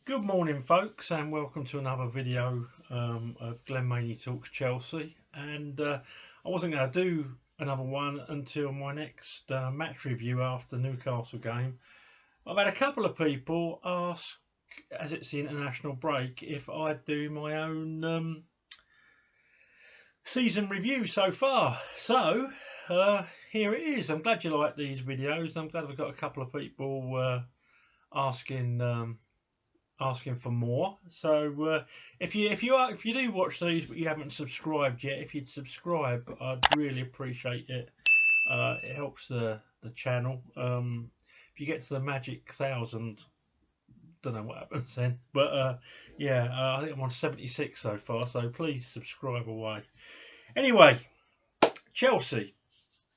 Good morning, folks, and welcome to another video of Glenn Maney Talks Chelsea. And I wasn't going to do another one until my next match review after the Newcastle game. I've had a couple of people ask, as it's the international break, if I'd do my own season review so far. So here it is. I'm glad you like these videos. I'm glad I've got a couple of people asking for more. So if you do watch these but you haven't subscribed yet, if you'd subscribe, I'd really appreciate it. It helps the channel. If you get to the magic 1,000, don't know what happens then, but yeah, I think I'm on 76 so far, so please subscribe away. Anyway, Chelsea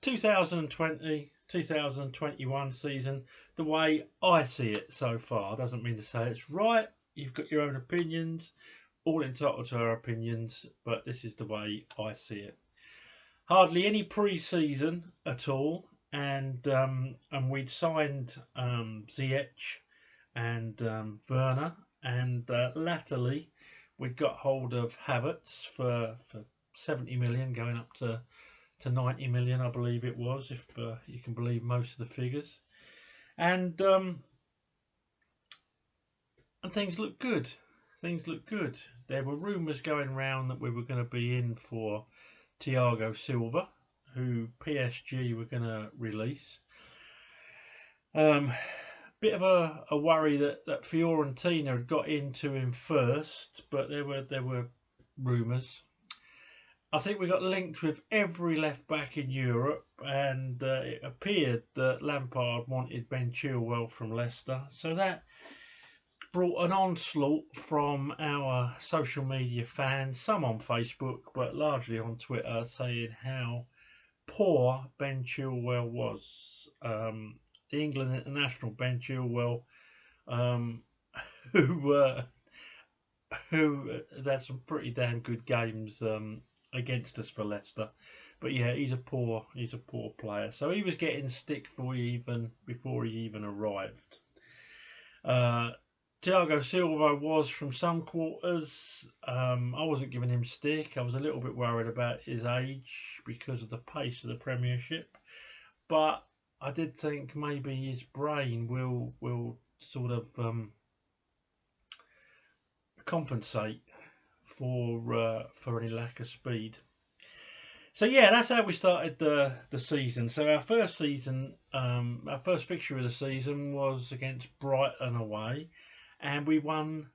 2020-2021 season, the way I see it so far. Doesn't mean to say it's right. You've got your own opinions, all entitled to our opinions, but this is the way I see it. Hardly any pre-season at all, and we'd signed Ziyech and Werner, and latterly we'd got hold of Havertz for 70 million, going up to 90 million, I believe it was, if you can believe most of the figures. And things look good. There were rumours going around that we were going to be in for Thiago Silva, who PSG were going to release. Bit of a worry that Fiorentina had got into him first, but there were rumours. I think we got linked with every left back in Europe, and it appeared that Lampard wanted Ben Chilwell from Leicester. So that brought an onslaught from our social media fans, some on Facebook, but largely on Twitter, saying how poor Ben Chilwell was. The England international Ben Chilwell, who had some pretty damn good games against us for Leicester, but yeah, he's a poor player. So he was getting stick before he even arrived. Thiago Silva was, from some quarters, I wasn't giving him stick. I was a little bit worried about his age because of the pace of the Premiership, but I did think maybe his brain will sort of compensate for any lack of speed. So yeah, that's how we started the season. So our first fixture of the season was against Brighton away, and we won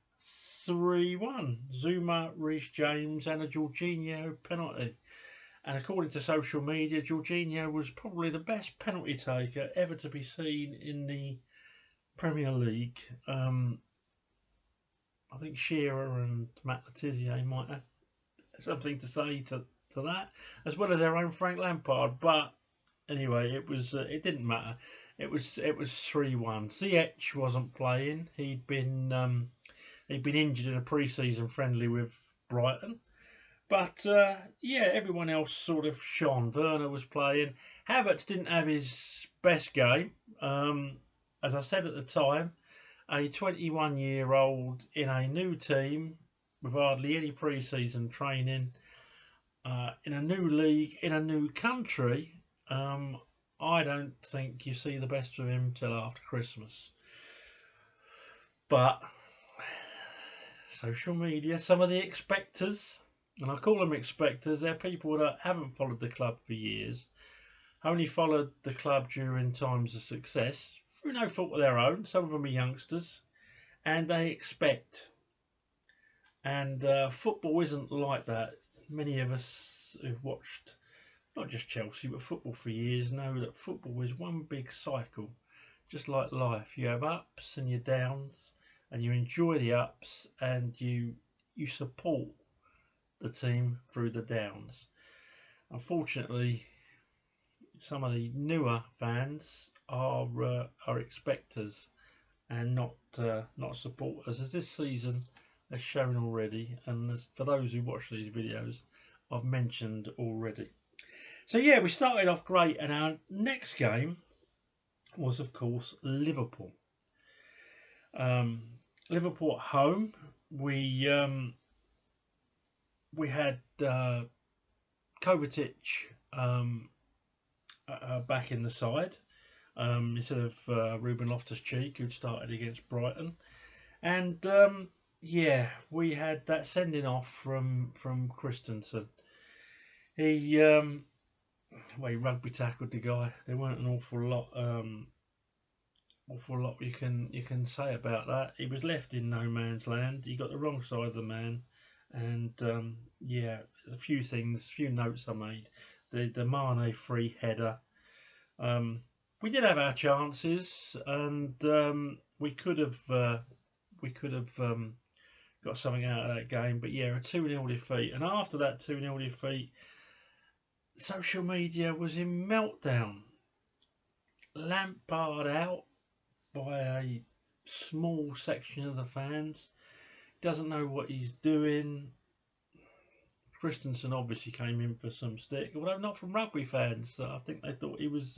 3-1. Zuma, Reece James, and a Jorginho penalty. And according to social media, Jorginho was probably the best penalty taker ever to be seen in the Premier League. I think Shearer and Matt Letizia might have something to say to that, as well as our own Frank Lampard. But anyway, it didn't matter. It was 3-1. Ziyech wasn't playing. He'd been injured in a pre-season friendly with Brighton. But yeah, everyone else sort of shone. Werner was playing. Havertz didn't have his best game. As I said at the time, a 21-year-old in a new team with hardly any pre-season training, in a new league, in a new country, I don't think you see the best of him till after Christmas. But social media, some of the expectors, and I call them expectors, they're people that haven't followed the club for years, only followed the club during times of success, through no fault of their own. Some of them are youngsters, and they expect. And football isn't like that. Many of us who've watched not just Chelsea but football for years know that football is one big cycle, just like life. You have ups and your downs, and you enjoy the ups, and you support the team through the downs. Unfortunately, some of the newer fans are expectors and not supporters, as this season has shown already, and as for those who watch these videos, I've mentioned already. So yeah, we started off great, and our next game was, of course, Liverpool. Liverpool at home. We had Kovacic back in the side instead of Ruben Loftus-Cheek, who'd started against Brighton. And yeah, we had that sending off from Christensen. He he rugby tackled the guy. There weren't an awful lot you can say about that. He was left in no man's land. He got the wrong side of the man, and yeah, there's a few notes I made. The Mane free header. We did have our chances, and we could have got something out of that game. But yeah, a 2-0 defeat, and after that 2-0 defeat, social media was in meltdown. Lampard out by a small section of the fans. Doesn't know what he's doing. Christensen obviously came in for some stick, although not from rugby fans. I think they thought he was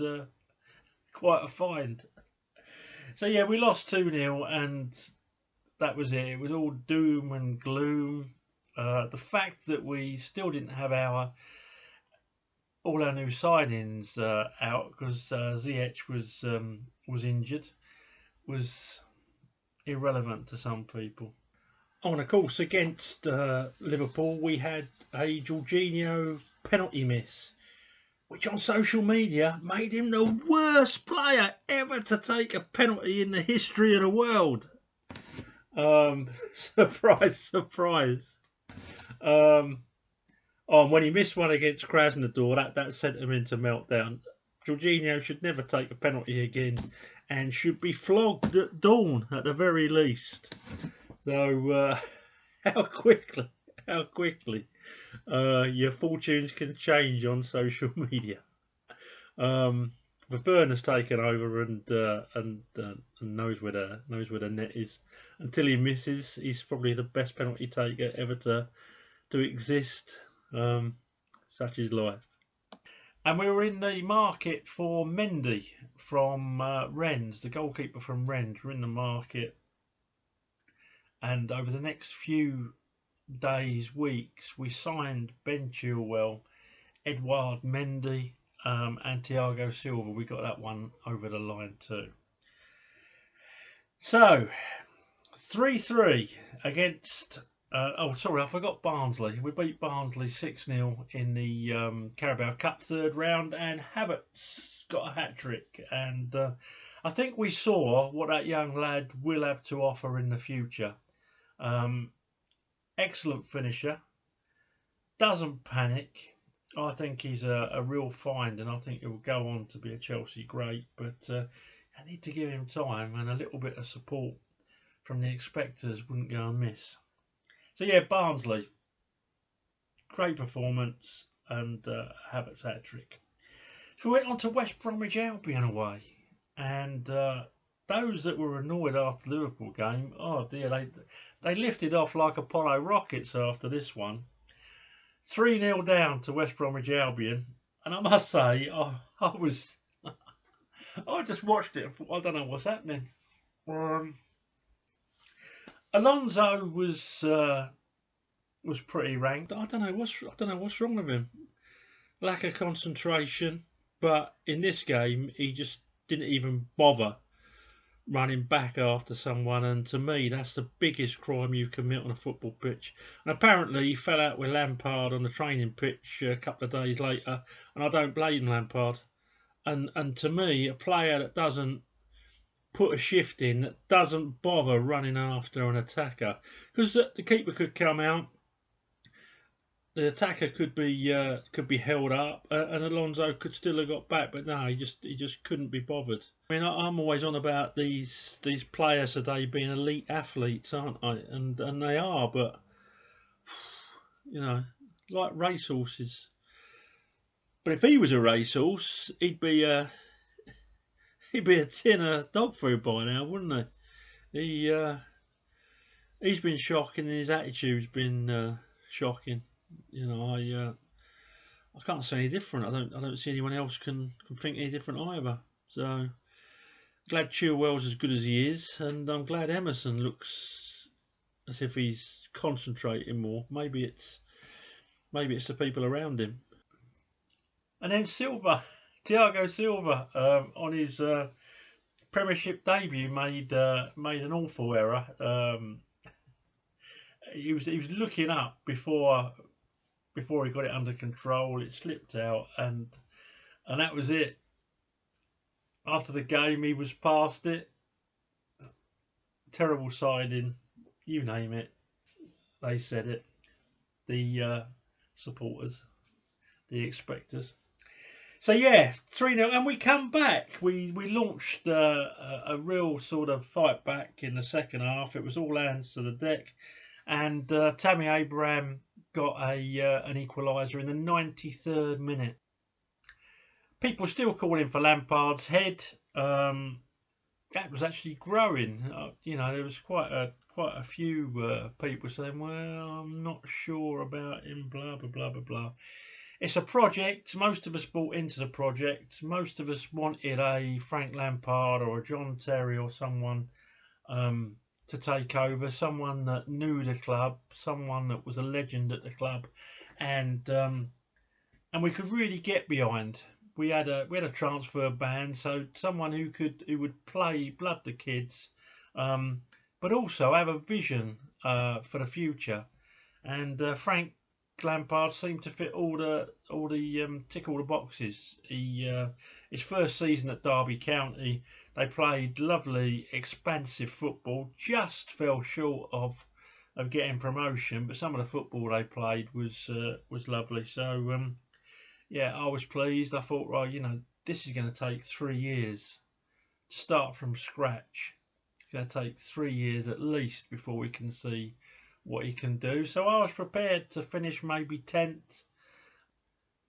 quite a find. So yeah, we lost 2-0, and that was it. It was all doom and gloom. The fact that we still didn't have all our new signings out because Ziyech was injured was irrelevant to some people. Oh, and of course, against Liverpool, we had a Jorginho penalty miss, which on social media made him the worst player ever to take a penalty in the history of the world. Surprise, surprise. When he missed one against Krasnodar, that sent him into meltdown. Jorginho should never take a penalty again and should be flogged at dawn at the very least. So how quickly your fortunes can change on social media. Verne has taken over and knows where the net is. Until he misses, he's probably the best penalty taker ever to exist. Such is life. And we were in the market for Mendy from Rennes, the goalkeeper from Rennes. We're in the market, and over the next few days, weeks, we signed Ben Chilwell, Edouard Mendy, and Thiago Silva. We got that one over the line too. So 3-3 against. I forgot Barnsley. We beat Barnsley 6-0 in the Carabao Cup third round, and Havertz got a hat-trick. And I think we saw what that young lad will have to offer in the future. Excellent finisher. Doesn't panic. I think he's a real find, and I think he will go on to be a Chelsea great. But I need to give him time, and a little bit of support from the expectors wouldn't go amiss. So yeah, Barnsley, great performance, and Havertz hat-trick. So we went on to West Bromwich Albion away, and those that were annoyed after the Liverpool game, oh dear, they lifted off like Apollo rockets after this one. 3-0 down to West Bromwich Albion, and I must say, I just watched it. I don't know what's happening. Alonso was pretty ranked. I don't know what's wrong with him. Lack of concentration. But in this game, he just didn't even bother running back after someone. And to me, that's the biggest crime you commit on a football pitch. And apparently, he fell out with Lampard on the training pitch a couple of days later. And I don't blame Lampard. And to me, a player that doesn't put a shift in, that doesn't bother running after an attacker, because the keeper could come out, the attacker could be held up, and Alonso could still have got back, but no, he just couldn't be bothered. I mean, I'm always on about these players today being elite athletes, aren't I? And they are, but you know, like racehorses. But if he was a racehorse, he'd be a tin of dog food by now, wouldn't he? He's been shocking, and his attitude's been shocking. You know, I can't say any different. I don't see anyone else can think any different either. So glad Chilwell's as good as he is, and I'm glad Emerson looks as if he's concentrating more. Maybe it's the people around him. And then Silva, Thiago Silva, on his Premiership debut, made an awful error. He was looking up before he got it under control. It slipped out, and that was it. After the game, he was past it. Terrible siding, you name it. They said it. The supporters, the expectors. So yeah, 3-0, and we come back. We launched a real sort of fight back in the second half. It was all hands to the deck, and Tammy Abraham got an equaliser in the 93rd minute. People still calling for Lampard's head. That was actually growing. There was quite a few people saying, "Well, I'm not sure about him." Blah blah blah blah blah. It's a project. Most of us bought into the project. Most of us wanted a Frank Lampard or a John Terry or someone to take over, someone that knew the club, someone that was a legend at the club, and we could really get behind. We had a transfer ban, so someone who would play, blood the kids, but also have a vision for the future. And Frank Lampard seemed to fit all the tick all the boxes. His first season at Derby County, they played lovely, expansive football. Just fell short of getting promotion, but some of the football they played was lovely. So yeah, I was pleased. I thought, right, this is going to take 3 years to start from scratch. It's going to take 3 years at least before we can see what he can do. So I was prepared to finish maybe 10th,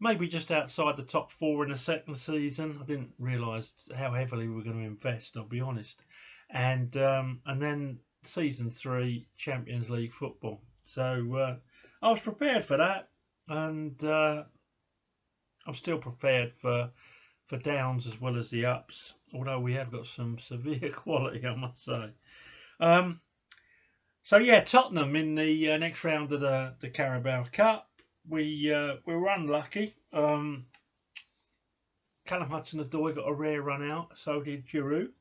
maybe just outside the top 4 in the second season. I didn't realise how heavily we were going to invest, I'll be honest. And then season 3, Champions League football. So I was prepared for that, and I'm still prepared for downs as well as the ups, although we have got some severe quality, I must say. So yeah, Tottenham in the next round of the Carabao Cup. We were unlucky. Callum Hudson-Odoi got a rare run out. So did Giroud.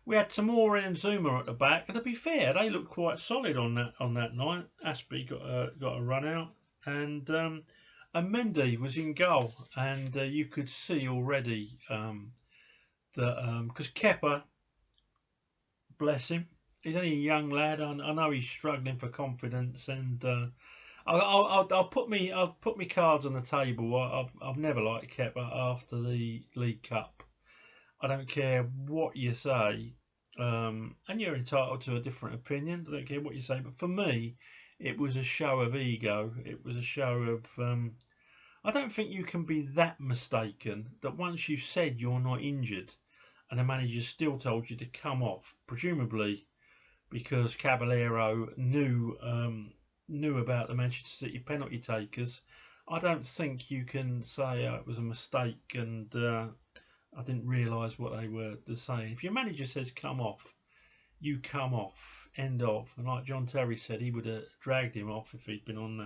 We had Tamori and Zuma at the back, and to be fair, they looked quite solid on that night. Aspie got a run out, and Mendy was in goal, and you could see already that because Kepa, bless him, he's only a young lad. I know he's struggling for confidence, and I'll put me cards on the table. I've never liked Kepa after the League Cup. I don't care what you say, and you're entitled to a different opinion. I don't care what you say, but for me, it was a show of ego. It was a show of I don't think you can be that mistaken that once you've said you're not injured and the manager still told you to come off, presumably because Caballero knew about the Manchester City penalty takers. I don't think you can say it was a mistake and I didn't realise what they were saying. If your manager says come off, you come off, end of. And like John Terry said, he would have dragged him off if he'd been on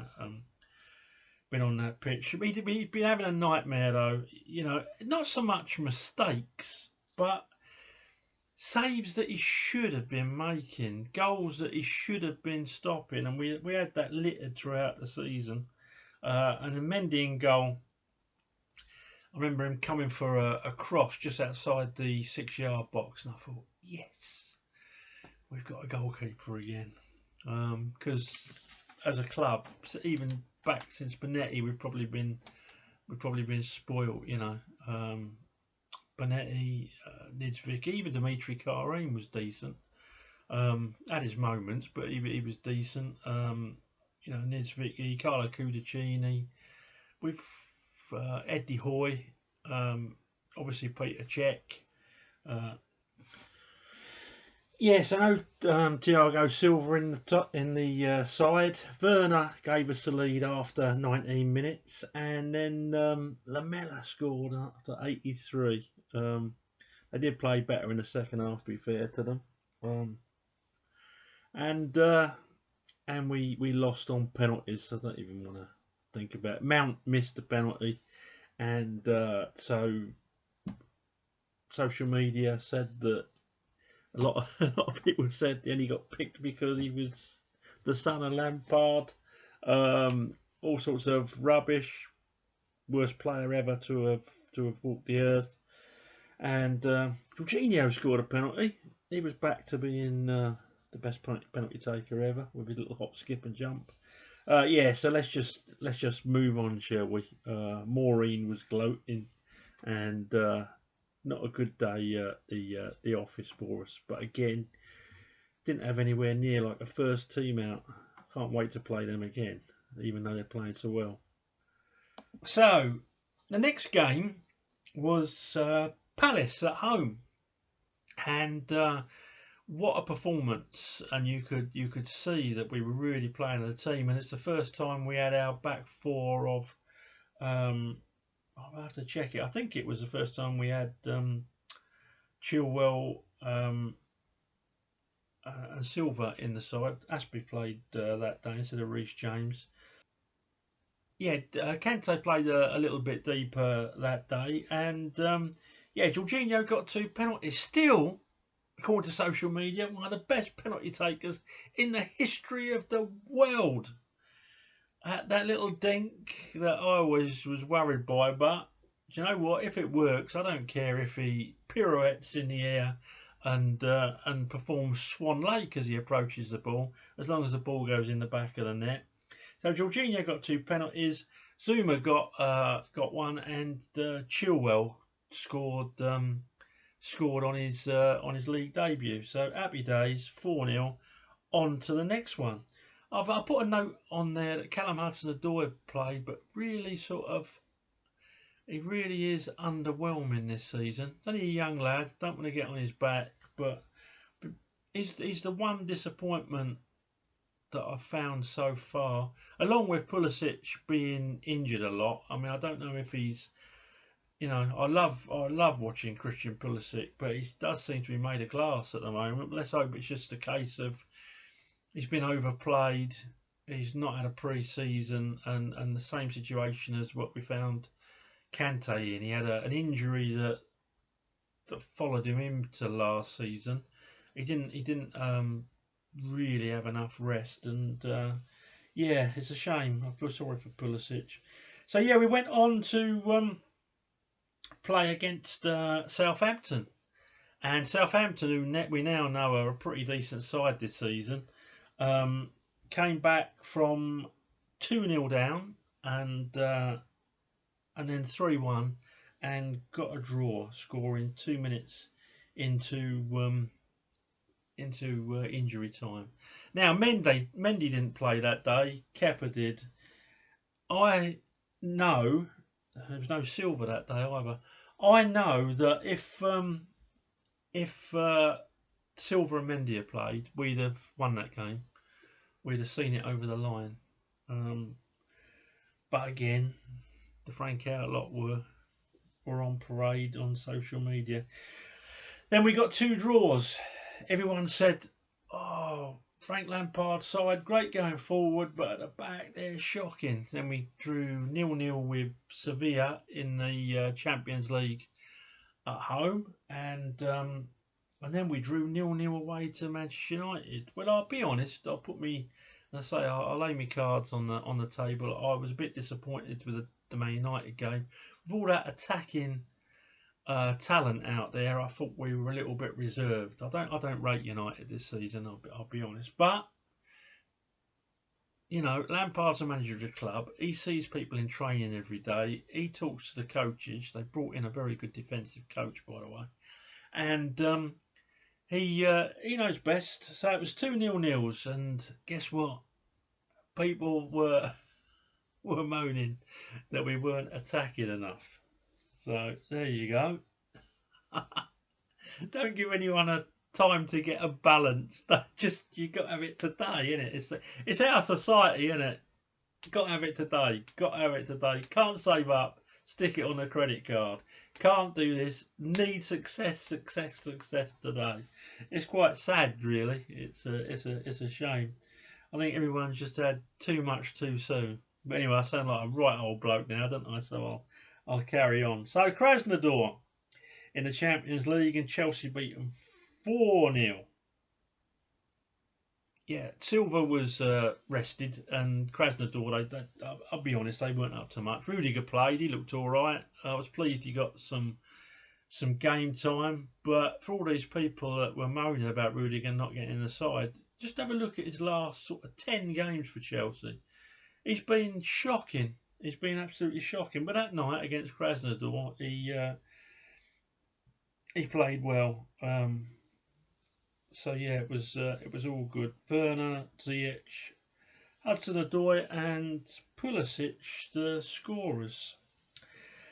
that pitch. He'd been having a nightmare though. Not so much mistakes, but saves that he should have been making, goals that he should have been stopping, and we had that littered throughout the season. And a Mendy in goal. I remember him coming for a cross just outside the 6-yard box, and I thought, yes, we've got a goalkeeper again. Because as a club, even back since Bonetti, we've probably been spoiled, Bonetti, Nidzvik, even Dimitri Karim was decent. Had his moments, but he was decent. Nidzvik, Carlo Cudicini, with Eddie Hoy, obviously Peter Cech. Yes, I know Thiago Silva in the side. Werner gave us the lead after 19 minutes, and then Lamela scored after 83. They did play better in the second half, to be fair to them. And we lost on penalties, so I don't even want to think about it. Mount missed the penalty, and so social media said that a lot of people said he only got picked because he was the son of Lampard. All sorts of rubbish. Worst player ever to have walked the earth. And Jorginho scored a penalty. He was back to being the best penalty taker ever with his little hop, skip, and jump. Yeah, so let's just move on, shall we? Maureen was gloating, and not a good day at the office for us. But again, didn't have anywhere near like a first team out. Can't wait to play them again, even though they're playing so well. So the next game was Palace at home, and what a performance! And you could see that we were really playing as a team, and it's the first time we had our back four of. I'll have to check it. I think it was the first time we had Chilwell and Silva in the side. Aspie played that day instead of Reece James. Yeah, Kante played a little bit deeper that day, and Jorginho got 2 penalties. Still, according to social media, one of the best penalty takers in the history of the world. That little dink that I always was worried by, but do you know what? If it works, I don't care if he pirouettes in the air and performs Swan Lake as he approaches the ball, as long as the ball goes in the back of the net. So Jorginho got 2 penalties, Zuma got one, and Chilwell scored on his league debut. So happy days, 4-0. On to the next one. I put a note on there that Callum Hudson-Odoi played, but really he really is underwhelming this season. He's only a young lad, don't want to get on his back, but he's the one disappointment that I've found so far, along with Pulisic being injured a lot. I mean, I don't know if he's, I love watching Christian Pulisic, but he does seem to be made of glass at the moment. Let's hope it's just a case of he's been overplayed. He's not had a pre-season, and the same situation as what we found Kante in. He had an injury that followed him into last season. He didn't really have enough rest, and it's a shame. I feel sorry for Pulisic. So we went on to play against Southampton, and Southampton, who we now know are a pretty decent side this season, came back from 2-0 down and then 3-1 and got a draw, scoring 2 minutes into injury time. Now Mendy didn't play that day. Kepa did. I know there was no Silva that day either. I know that if Silva and Mendy had played, we'd have won that game. We'd have seen it over the line. But again, the Frank out lot were on parade on social media. Then we got 2 draws. Everyone said, "Oh, Frank Lampard's side, great going forward, but at the back they're shocking." Then we drew 0-0 with Sevilla in the Champions League at home, and then we drew 0-0 away to Manchester United. Well, I'll be honest. I'll lay my cards on the table. I was a bit disappointed with the Man United game. With all that attacking talent out there, I thought we were a little bit reserved. I don't rate United this season. I'll be honest, but Lampard's a manager of the club. He sees people in training every day. He talks to the coaches. They brought in a very good defensive coach, by the way, and he knows best. So it was 2 0-0s, and guess what? People were moaning that we weren't attacking enough. So there you go. Don't give anyone a time to get a balance. You got to have it today, innit? It's our society, innit? Got to have it today. Can't save up. stick it on a credit card. Can't do this. Need success today. It's quite sad, really. It's a shame. I think everyone's just had too much too soon. But anyway, I sound like a right old bloke now, don't I? So I'll carry on. So Krasnodar in the Champions League, and Chelsea beat them 4-0. Yeah, Silva was rested, and Krasnodar, I'll be honest, they weren't up to much. Rudiger played, he looked all right. I was pleased he got some game time, but for all these people that were moaning about Rudiger not getting in the side, just have a look at his last sort of 10 games for Chelsea. He's been shocking. He's been absolutely shocking. But that night against Krasnodar, he played well. So yeah, it was all good. Werner, Ziyech, Hudson-Odoi and Pulisic, the scorers.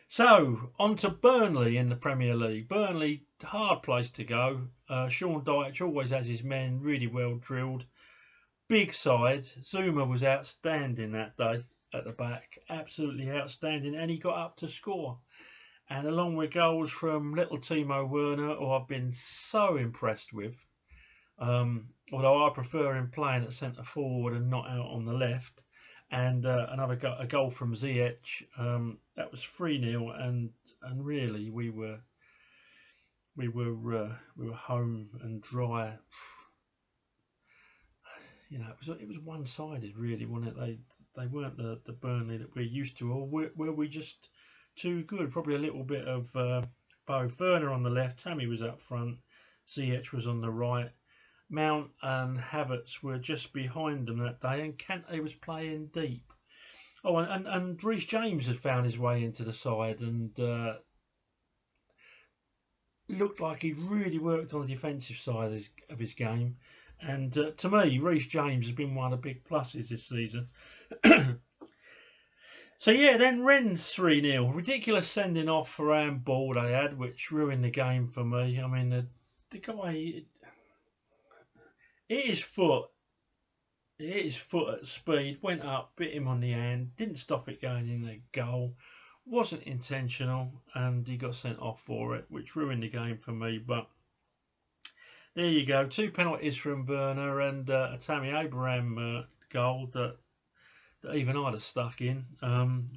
So on to Burnley in the Premier League. Burnley, hard place to go. Sean Dyche always has his men really well drilled. Big side. Zuma was outstanding that day at the back, absolutely outstanding, and he got up to score. And along with goals from little Timo Werner, who I've been so impressed with. Although I prefer him playing at centre forward and not out on the left, and a goal from Ziyech. That was 3-0, and really we were home and dry. You know, it was one-sided really, wasn't it? They weren't the Burnley that we're used to, or were we just too good? Probably a little bit of both. Werner on the left, Tammy was up front, Ziyech was on the right. Mount and Havertz were just behind them that day, and Kante was playing deep. Oh, and Reece James had found his way into the side and looked like he'd really worked on the defensive side of his game. And to me, Reece James has been one of the big pluses this season. So yeah, then Rennes 3-0. Ridiculous sending off for handball they had, which ruined the game for me. I mean, the guy... Hit his foot at speed, went up, bit him on the hand, didn't stop it going in the goal, wasn't intentional, and he got sent off for it, which ruined the game for me. But there you go, 2 penalties from Werner and a Tammy Abraham goal that even I'd have stuck in.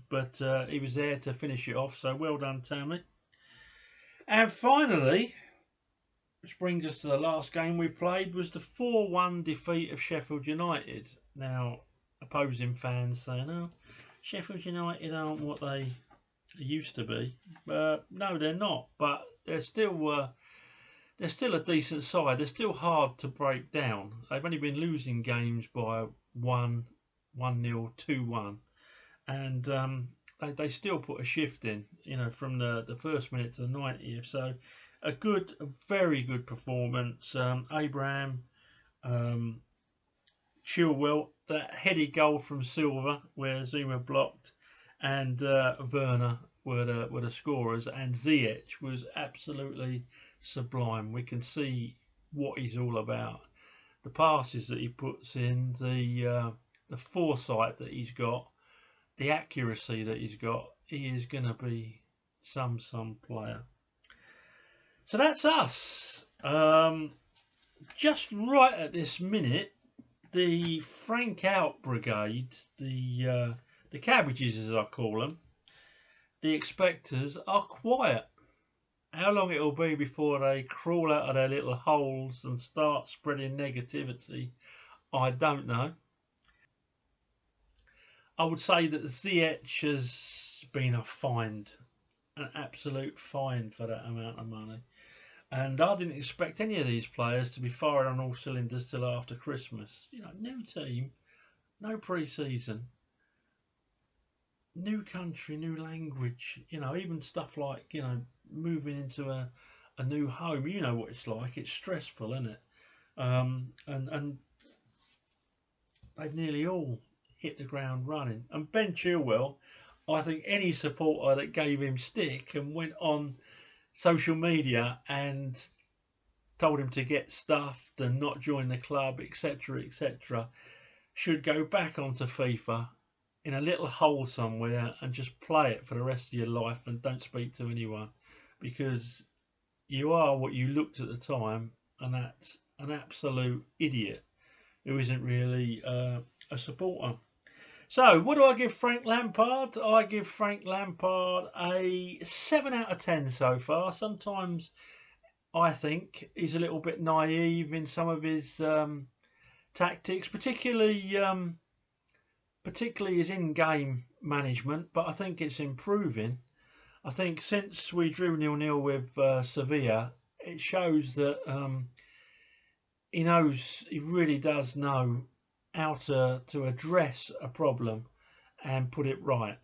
But he was there to finish it off, so well done, Tammy. And finally, which brings us to the last game we played, was the 4-1 defeat of Sheffield United. Now, opposing fans saying, oh, Sheffield United aren't what they used to be. No, they're not. But they're still a decent side. They're still hard to break down. They've only been losing games by 1-0, 2-1. And they still put a shift in, you know, from the first minute to the 90th. So, a very good performance. Abraham, Chilwell, that headed goal from Silva where Zuma blocked, and Werner were the scorers, and Ziyech was absolutely sublime. We can see what he's all about. The passes that he puts in, the foresight that he's got, the accuracy that he's got. He is going to be some player. So that's us. Just right at this minute, the Frank Out Brigade, the cabbages as I call them, the expectors are quiet. How long it'll be before they crawl out of their little holes and start spreading negativity, I don't know. I would say that Ziyech has been a find, an absolute find for that amount of money. And I didn't expect any of these players to be firing on all cylinders till after Christmas. You know, new team, no pre-season, new country, new language. You know, even stuff like, you know, moving into a new home. You know what it's like. It's stressful, isn't it? And they've nearly all hit the ground running. And Ben Chilwell, I think any supporter that gave him stick and went on social media and told him to get stuffed and not join the club, etc., should go back onto FIFA in a little hole somewhere and just play it for the rest of your life and don't speak to anyone, because you are what you looked at the time, and that's an absolute idiot who isn't really a supporter. So, what do I give Frank Lampard? I give Frank Lampard a 7 out of 10 so far. Sometimes I think he's a little bit naive in some of his tactics, particularly his in-game management, but I think it's improving. I think since we drew 0-0 with Sevilla, it shows that he really does know how to address a problem and put it right.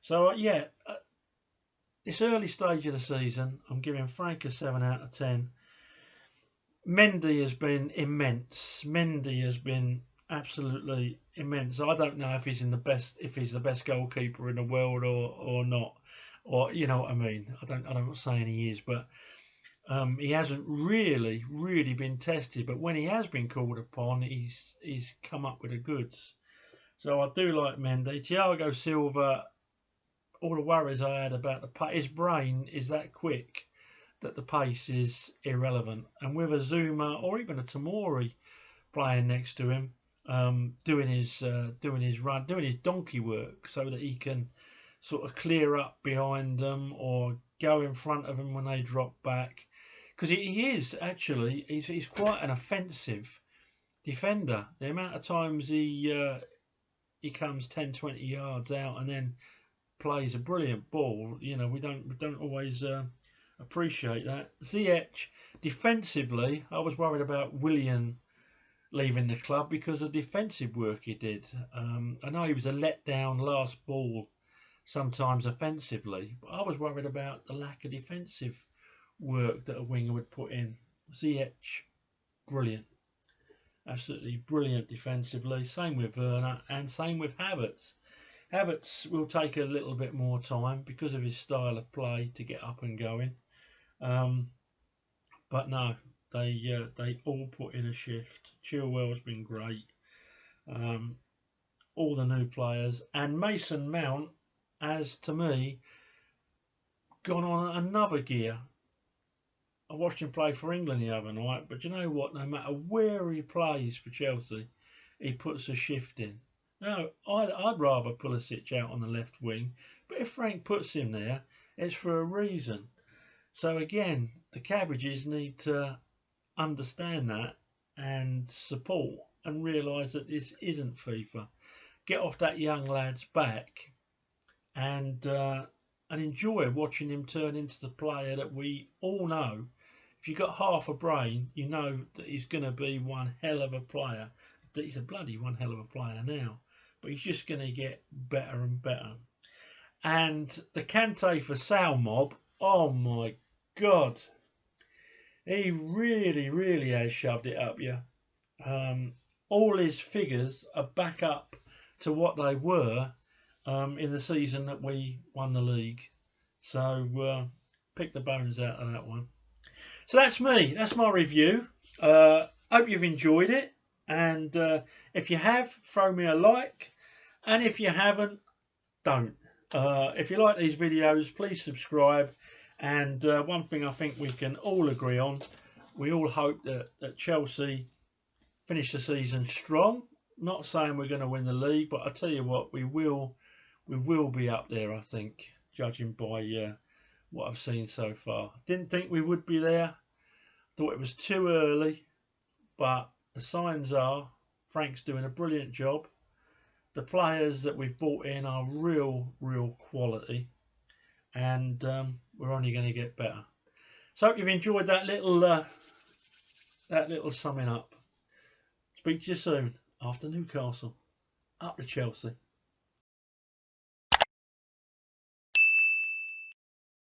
So yeah, this early stage of the season, I'm giving Frank a 7 out of 10. Mendy has been immense. Mendy has been absolutely immense. I don't know if he's the best goalkeeper in the world or not, or you know what I mean. I'm not saying he is, but he hasn't really been tested. But when he has been called upon, he's come up with the goods. So I do like Mendy. Thiago Silva. All the worries I had about his brain is that quick that the pace is irrelevant. And with a Zuma or even a Tamori playing next to him, doing his donkey work so that he can sort of clear up behind them or go in front of them when they drop back, because he's quite an offensive defender. The amount of times he comes 10-20 yards out and then plays a brilliant ball, we don't always appreciate that. Ziyech, defensively, I was worried about Willian leaving the club because of the defensive work he did. I know he was a letdown last ball sometimes offensively, but I was worried about the lack of defensive work that a winger would put in. Ziyech, brilliant. Absolutely brilliant defensively. Same with Werner and same with Havertz. Havertz will take a little bit more time because of his style of play to get up and going. But no, they all put in a shift. Chilwell's been great. All the new players. And Mason Mount has, to me, gone on another gear. I watched him play for England the other night, but you know what? No matter where he plays for Chelsea, he puts a shift in. No, I'd rather Pulisic out on the left wing, but if Frank puts him there, it's for a reason. So again, the Cabbages need to understand that and support and realise that this isn't FIFA. Get off that young lad's back and enjoy watching him turn into the player that we all know. If you've got half a brain, you know that he's going to be one hell of a player. He's a bloody one hell of a player now, but he's just going to get better and better. And the Kante for Sal mob, oh my God, he really has shoved it up you. All his figures are back up to what they were in the season that we won the league. So pick the bones out of that one. So that's me. That's my review. Hope you've enjoyed it. And if you have, throw me a like. And if you haven't, don't. If you like these videos, please subscribe. And one thing I think we can all agree on, we all hope that Chelsea finish the season strong. Not saying we're going to win the league, but I tell you what, we will be up there, I think, judging by what I've seen so far. Didn't think we would be there. Thought it was too early, but the signs are Frank's doing a brilliant job. The players that we've brought in are real quality, and we're only going to get better. So hope you've enjoyed that little summing up. Speak to you soon after Newcastle. Up to Chelsea.